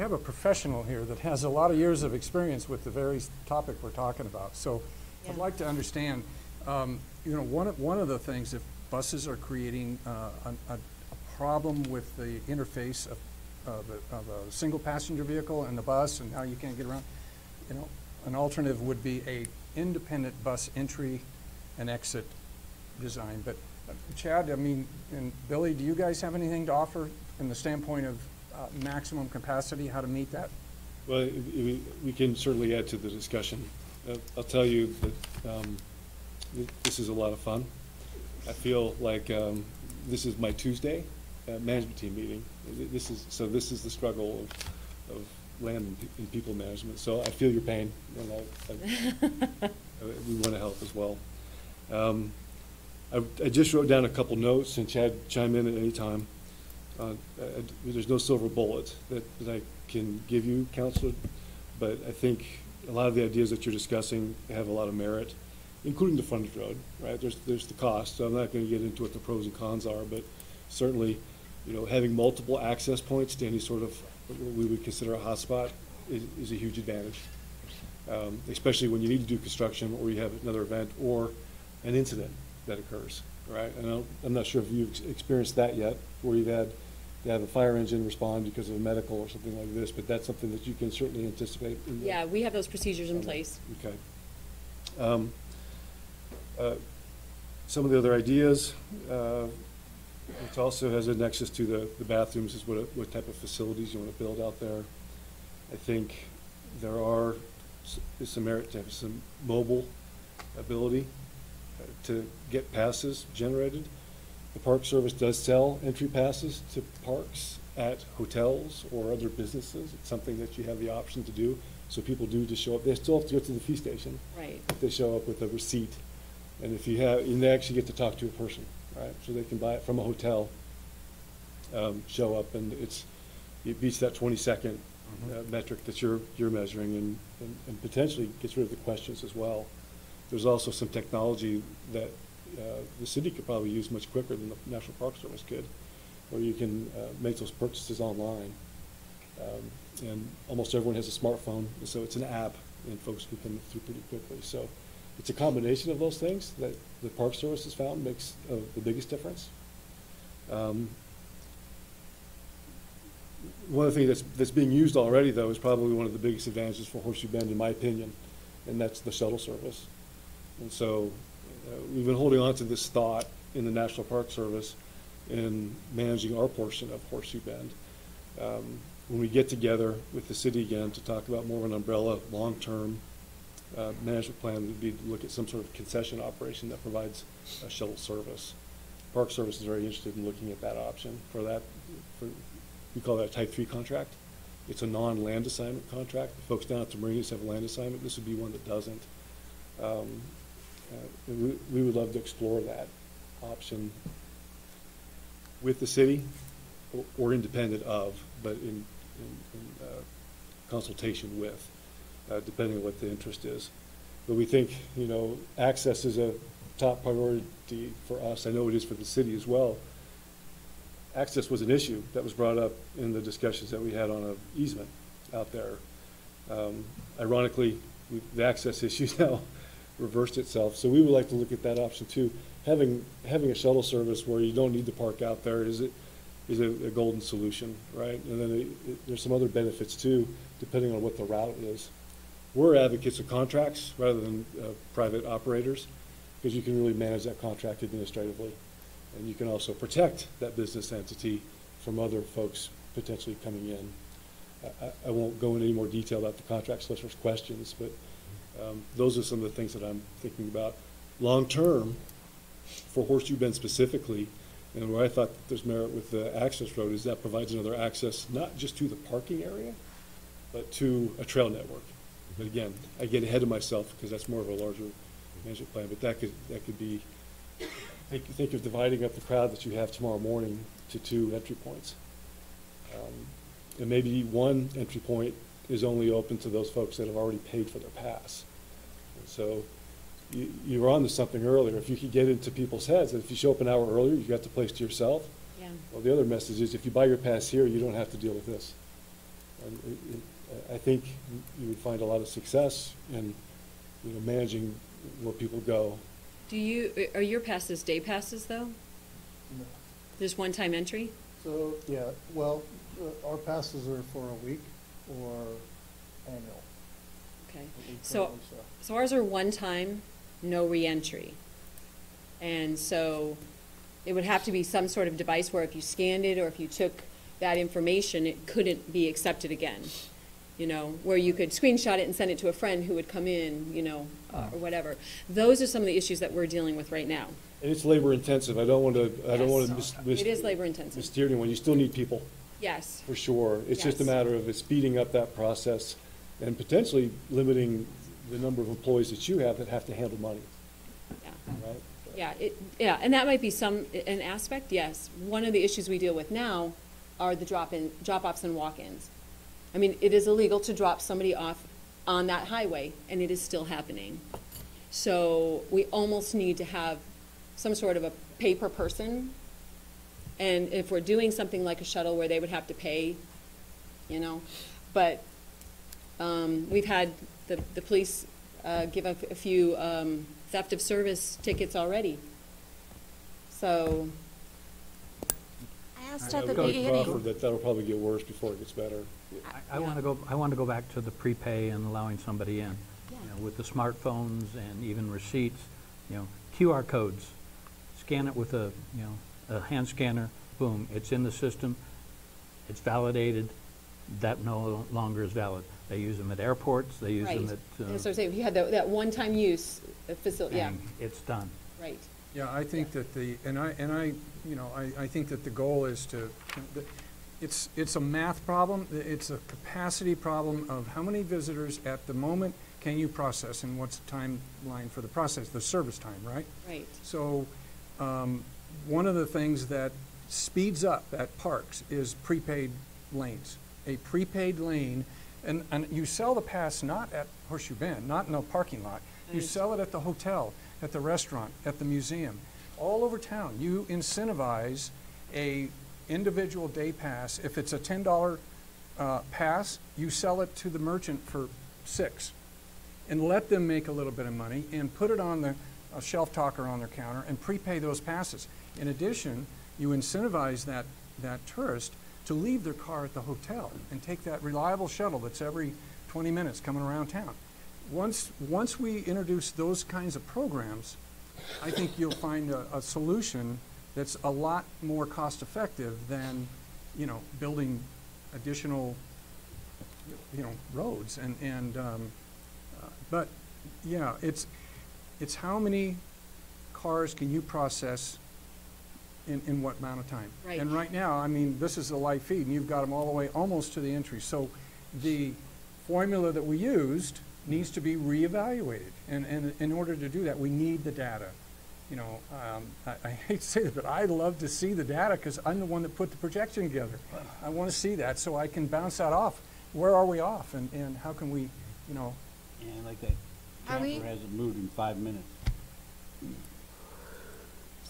S7: have a professional here that has a lot of years of experience with the very topic we're talking about. So I'd
S11: Yeah.
S7: like to understand, one of the things, if buses are creating a problem with the interface of a single passenger vehicle and the bus, and how you can't get around, an alternative would be a independent bus entry and exit design. But Chad, I mean, and Billy, do you guys have anything to offer from the standpoint of maximum capacity, how to meet that?
S4: Well, we can certainly add to the discussion. I'll tell you that this is a lot of fun. I feel like this is my Tuesday management team meeting. This is the struggle of land and people management. So I feel your pain, and we want to help as well. I just wrote down a couple notes, and Chad, chime in at any time. There's no silver bullet that I can give you, Counselor, but I think a lot of the ideas that you're discussing have a lot of merit, including the frontage road, right? There's the cost, so I'm not going to get into what the pros and cons are, but certainly, having multiple access points to any sort of what we would consider a hotspot is a huge advantage, especially when you need to do construction or you have another event or an incident that occurs, right? And I'm not sure if you've experienced that yet, where you've had to have a fire engine respond because of a medical or something like this, but that's something that you can certainly anticipate.
S11: yeah, we have those procedures in place.
S4: Okay. Some of the other ideas, it also has a nexus to the bathrooms, is what type of facilities you want to build out there. I think there is some merit to have some mobile ability to get passes generated. The Park Service does sell entry passes to parks at hotels or other businesses. It's something that you have the option to do. So people do just show up. They still have to go to the fee station.
S11: Right.
S4: If they show up with a receipt. And if you have, and they actually get to talk to a person, right? So they can buy it from a hotel, show up, and it beats that 20-second metric that you're measuring, and potentially gets rid of the questions as well. There's also some technology that the city could probably use much quicker than the National Park Service could, where you can make those purchases online. And almost everyone has a smartphone, so it's an app, and folks can come through pretty quickly. So it's a combination of those things that the Park Service has found makes the biggest difference. One of the things that's being used already, though, is probably one of the biggest advantages for Horseshoe Bend, in my opinion, and that's the shuttle service. And so we've been holding on to this thought in the National Park Service in managing our portion of Horseshoe Bend. When we get together with the city again to talk about more of an umbrella, long-term management plan, would be to look at some sort of concession operation that provides a shuttle service. Park Service is very interested in looking at that option for that. We call that a Type 3 contract. It's a non-land assignment contract. The folks down at the Marinas have a land assignment. This would be one that doesn't. We would love to explore that option with the city or independent of, but in consultation with, depending on what the interest is. But we think, access is a top priority for us. I know it is for the city as well. Access was an issue that was brought up in the discussions that we had on an easement out there. Ironically, the access issues now reversed itself. So we would like to look at that option too. Having a shuttle service where you don't need to park out there, is a golden solution, right? And then there's some other benefits too, depending on what the route is. We're advocates of contracts rather than private operators, because you can really manage that contract administratively. And you can also protect that business entity from other folks potentially coming in. I won't go into any more detail about the contracts unless there's questions, but those are some of the things that I'm thinking about. Long-term, for Horseshoe Bend specifically, and where I thought there's merit with the access road is that provides another access, not just to the parking area, but to a trail network. But again, I get ahead of myself because that's more of a larger management plan, but that could be, think of dividing up the crowd that you have tomorrow morning to 2 entry points. And maybe one entry point is only open to those folks that have already paid for their pass. And so you were on to something earlier. If you could get into people's heads that if you show up an hour earlier, you got the place to yourself.
S11: Yeah.
S4: Well, the other message is if you buy your pass here, you don't have to deal with this. And I think you would find a lot of success in managing where people go.
S11: Are your passes day passes though?
S14: No.
S11: Just one-time entry?
S14: So, yeah, well, our passes are for a week or annual.
S11: Okay.
S14: What we
S11: So
S14: currently sell.
S11: So ours are one-time, no re-entry. And so it would have to be some sort of device where if you scanned it or if you took that information, it couldn't be accepted again. Where you could screenshot it and send it to a friend who would come in, or whatever. Those are some of the issues that we're dealing with right now.
S4: And it's labor intensive. I don't want to
S11: It is labor intensive.
S4: missteer anyone. You still need people.
S11: Yes.
S4: For sure. It's just a
S11: Yes.
S4: matter of speeding up that process and potentially limiting the number of employees that you have that have to handle money.
S11: Yeah.
S4: Right?
S11: Yeah, and that might be an aspect, yes. One of the issues we deal with now are the drop-offs and walk-ins. I mean, it is illegal to drop somebody off on that highway, and it is still happening. So we almost need to have some sort of a pay per person. And if we're doing something like a shuttle where they would have to pay, but we've had the police give a few theft of service tickets already. So.
S10: I asked
S4: I
S10: at the
S4: would
S10: beginning.
S4: offer that that'll probably get worse before it gets better.
S13: I want to go back to the prepay and allowing somebody in. With the smartphones and even receipts, QR codes. Scan it with a hand scanner, boom, it's in the system, it's validated, that no longer is valid. They use them at airports, they use them at.
S11: That's what I'm saying, if you had that one-time use facility, yeah.
S13: bang, it's done.
S11: Right.
S7: Yeah, I think that I think that the goal is to, it's a math problem, it's a capacity problem of how many visitors at the moment can you process and what's the timeline for the process, the service time, right?
S11: Right.
S7: So, one of the things that speeds up at parks is prepaid lanes. A prepaid lane, and you sell the pass not at Horseshoe Bend, not in a parking lot. You sell it at the hotel, at the restaurant, at the museum, all over town. You incentivize a individual day pass. If it's a $10 pass, you sell it to the merchant for $6, and let them make a little bit of money and put it on a shelf talker on their counter and prepay those passes. In addition, you incentivize that tourist to leave their car at the hotel and take that reliable shuttle that's every 20 minutes coming around town. Once we introduce those kinds of programs, I think you'll find a solution that's a lot more cost effective than, building additional, roads but yeah, it's how many cars can you process in what amount of time?
S11: Right.
S7: And right now, I mean, this is a live feed, and you've got them all the way almost to the entry. So the formula that we used needs to be reevaluated. And in order to do that, we need the data. I hate to say this, but I'd love to see the data because I'm the one that put the projection together. I want to see that so I can bounce that off. Where are we off, and how can we,
S13: And like that
S10: Are we-
S13: camper hasn't moved in 5 minutes.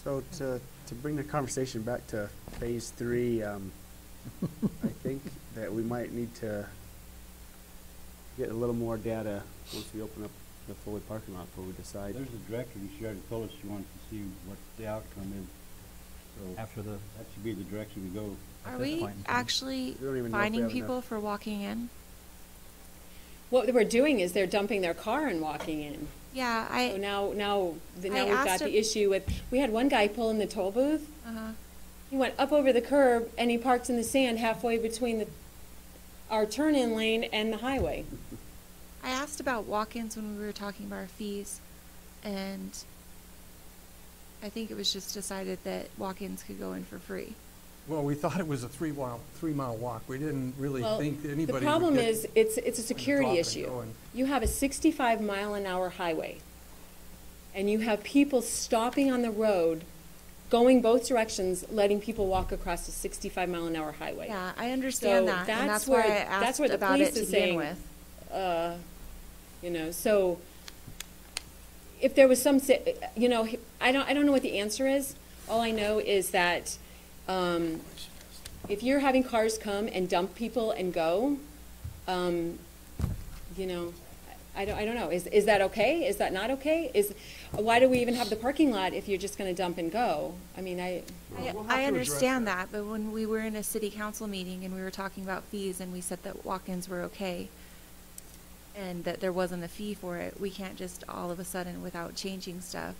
S1: So to bring the conversation back to phase 3, I think that we might need to get a little more data once we open up the Foley parking lot before we decide.
S13: There's the director, and she already told us she wants to see what the outcome is. So
S8: After the,
S13: that should be the direction we go.
S10: Are
S8: this
S10: we
S8: point in time.
S10: actually
S9: We don't even know if we
S10: finding
S9: have
S10: people
S9: enough.
S10: for walking in?
S11: What we're doing is they're dumping their car and walking in.
S10: Yeah,
S11: So now we've got
S10: asked
S11: the issue with, we had one guy pull in the toll booth.
S10: uh-huh.
S11: He went up over the curb and he parked in the sand halfway between our turn-in lane and the highway.
S10: I asked about walk-ins when we were talking about our fees, and I think it was just decided that walk-ins could go in for free.
S7: Well, we thought it was a 3-mile walk. We didn't really
S11: Well,
S7: think that anybody
S11: the
S7: would
S11: problem
S7: get
S11: is, it's a
S7: on the
S11: security
S7: drop and
S11: issue.
S7: go and-
S11: You have a 65-mile-an-hour highway, and you have people stopping on the road, going both directions, letting people walk across a 65-mile-an-hour highway.
S10: Yeah, I understand
S11: So
S10: that, and that's
S11: where-
S10: why I
S11: that's
S10: asked
S11: where the
S10: about it
S11: police
S10: to
S11: is
S10: begin
S11: saying,
S10: with.
S11: So if there was some, I don't know what the answer is. All I know is that if you're having cars come and dump people and go, I don't know. Is that okay? Is that not okay? Why do we even have the parking lot if you're just going to dump and go? I mean,
S10: I understand that, but when we were in a city council meeting and we were talking about fees and we said that walk-ins were okay and that there wasn't a fee for it, we can't just all of a sudden, without changing stuff,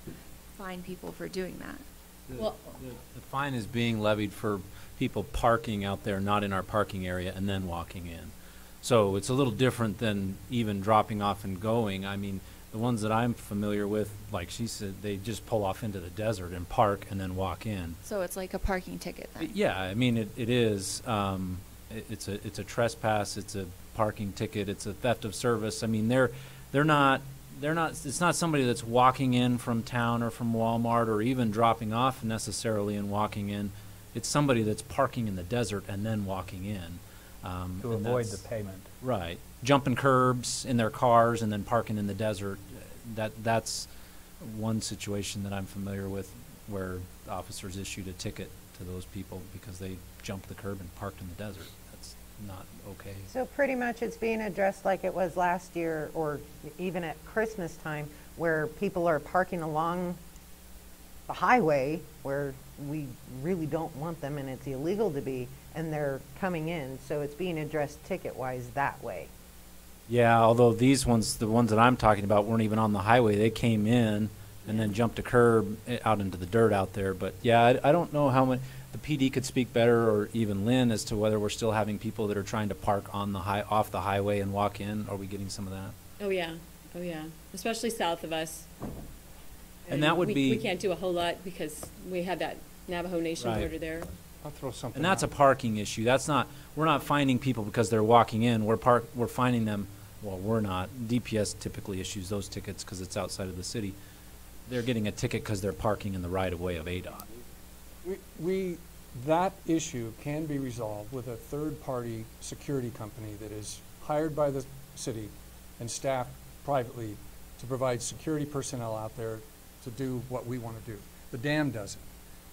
S10: fine people for doing that.
S11: Well-
S8: The fine is being levied for people parking out there, not in our parking area, and then walking in. So it's a little different than even dropping off and going. I mean, the ones that I'm familiar with, like she said, they just pull off into the desert and park and then walk in.
S10: So it's like a parking ticket then?
S8: Yeah, I mean, it is. It's a trespass. It's a parking ticket. It's a theft of service. I mean, they're not. It's not somebody that's walking in from town or from Walmart or even dropping off necessarily and walking in. It's somebody that's parking in the desert and then walking in.
S13: To avoid the payment.
S8: Right. Jumping curbs in their cars and then parking in the desert. That's one situation that I'm familiar with where officers issued a ticket to those people because they jumped the curb and parked in the desert. That's not okay.
S12: So pretty much it's being addressed like it was last year or even at Christmas time, where people are parking along the highway where we really don't want them and it's illegal to be, and they're coming in. So it's being addressed ticket-wise that way.
S8: Yeah, although these ones, the ones that I'm talking about, weren't even on the highway. They came in and then jumped a curb out into the dirt out there. But yeah, I don't know how much the PD could speak better, or even Lynn, as to whether we're still having people that are trying to park on the off the highway and walk in. Are we getting some of that?
S11: Oh yeah, especially south of us.
S8: And that would
S11: we
S8: be.
S11: can't do a whole lot because we have that Navajo Nation
S8: Right.
S11: border there.
S7: I'll throw something
S8: And that's a
S7: out.
S8: parking issue. We're not finding people because they're walking in. We're finding them, well, we're not. DPS typically issues those tickets because it's outside of the city. They're getting a ticket because they're parking in the right-of-way of ADOT.
S7: That issue can be resolved with a third-party security company that is hired by the city and staffed privately to provide security personnel out there to do what we want to do. The dam doesn't.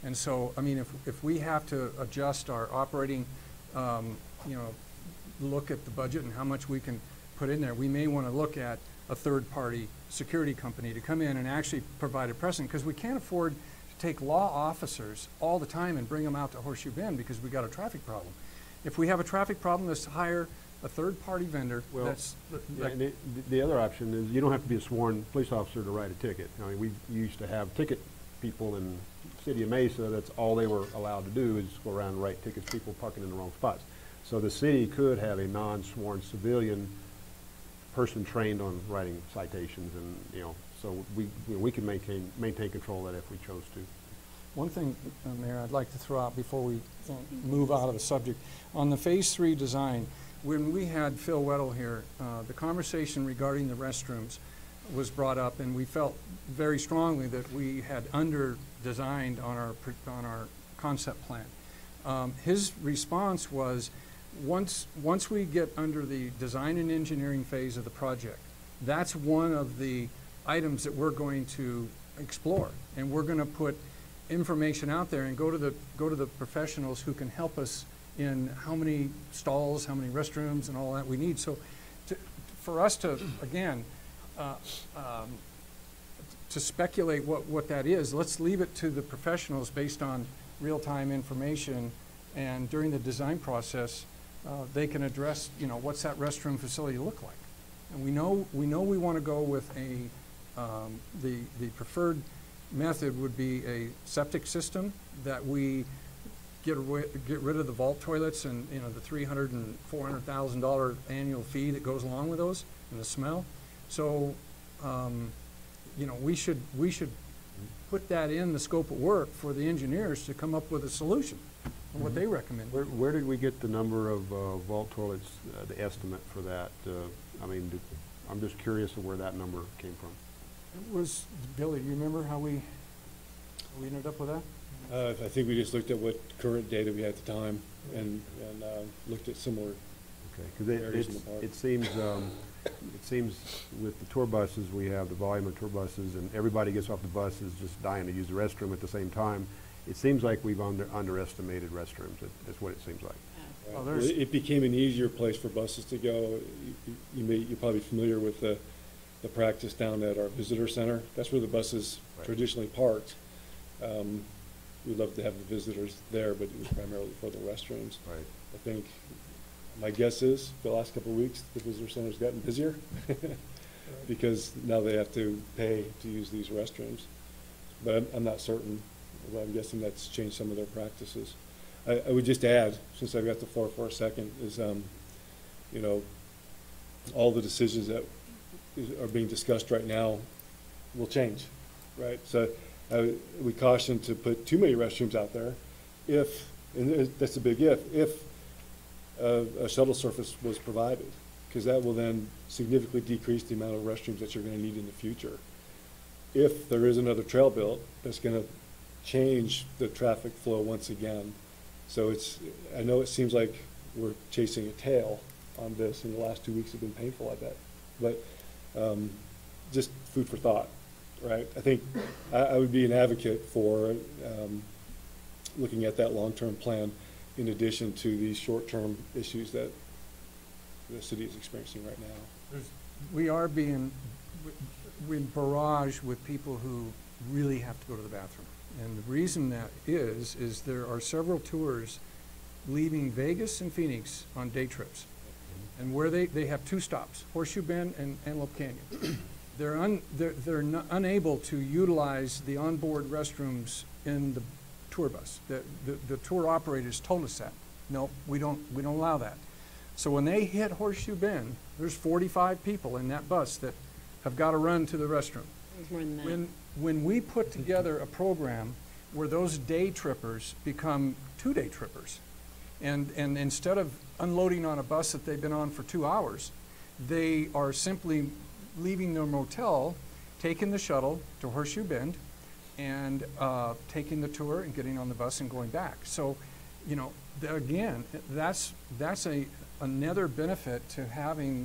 S7: And so, I mean, if we have to adjust our operating, look at the budget and how much we can put in there, we may want to look at a third-party security company to come in and actually provide a precedent, because we can't afford to take law officers all the time and bring them out to Horseshoe Bend because we got a traffic problem. If we have a traffic problem, let's hire a third-party vendor.
S9: Well, yeah, and the other option is you don't have to be a sworn police officer to write a ticket. I mean, we used to have ticket people in the city of Mesa. That's all they were allowed to do is go around and write tickets, people parking in the wrong spots. So the city could have a non-sworn civilian person trained on writing citations, and so we can maintain control of that if we chose to.
S7: One thing, Mayor, I'd like to throw out before we move out of the subject. On the Phase 3 design, when we had Phil Weddle here, the conversation regarding the restrooms was brought up, and we felt very strongly that we had under-designed on our concept plan. His response was, once we get under the design and engineering phase of the project, that's one of the items that we're going to explore, and we're going to put information out there and go to the professionals who can help us in how many stalls, how many restrooms, and all that we need. So for us to, again, to speculate what that is, let's leave it to the professionals based on real-time information And during the design process, they can address, you know, what's that restroom facility look like? And we know we want to go with the preferred method would be a septic system that we get rid of the vault toilets and, you know, the $300,000 and $400,000 annual fee that goes along with those and the smell. So, you know, we should put that in the scope of work for the engineers to come up with a solution and what they recommend.
S9: Where did we get the number of vault toilets, the estimate for that? I mean, I'm just curious of where that number came from.
S7: It was, Billy, do you remember how we ended up with that?
S4: I think we just looked at what current data we had at the time and looked at similar areas in the park.
S9: It seems with the tour buses, we have the volume of tour buses, and everybody gets off the bus is just dying to use the restroom at the same time. It seems like we've underestimated restrooms. That's what it seems like.
S7: Well,
S4: it became an easier place for buses to go. You're probably familiar with the practice down at our visitor center. That's where the buses traditionally parked. We'd love to have the visitors there, but it was primarily for the restrooms.
S9: Right.
S4: I think my guess is the last couple of weeks the visitor center's gotten busier because now they have to pay to use these restrooms. But I'm not certain. But I'm guessing that's changed some of their practices. I would just add, since I've got the floor for a second, is you know, all the decisions that are being discussed right now will change, right? So we caution to put too many restrooms out there if, and that's a big if a shuttle service was provided, because that will then significantly decrease the amount of restrooms that you're going to need in the future. If there is another trail built, that's going to change the traffic flow once again. So I know it seems like we're chasing a tail on this, and the last 2 weeks have been painful, I bet. But just food for thought, right? I think I would be an advocate for looking at that long-term plan in addition to these short-term issues that the city is experiencing right now.
S7: We are being barraged with people who really have to go to the bathroom. And the reason that is there are several tours leaving Vegas and Phoenix on day trips. And where they have two stops, Horseshoe Bend and Antelope Canyon. They're unable to utilize the onboard restrooms in the tour bus. The tour operators told us that. No, we don't allow that. So when they hit Horseshoe Bend, there's 45 people in that bus that have got to run to the restroom.
S11: There's more than that.
S7: When we put together a program where those day trippers become 2-day trippers, and instead of unloading on a bus that they've been on for 2 hours, they are simply leaving their motel, taking the shuttle to Horseshoe Bend, and taking the tour and getting on the bus and going back. So, you know, again, that's another benefit to having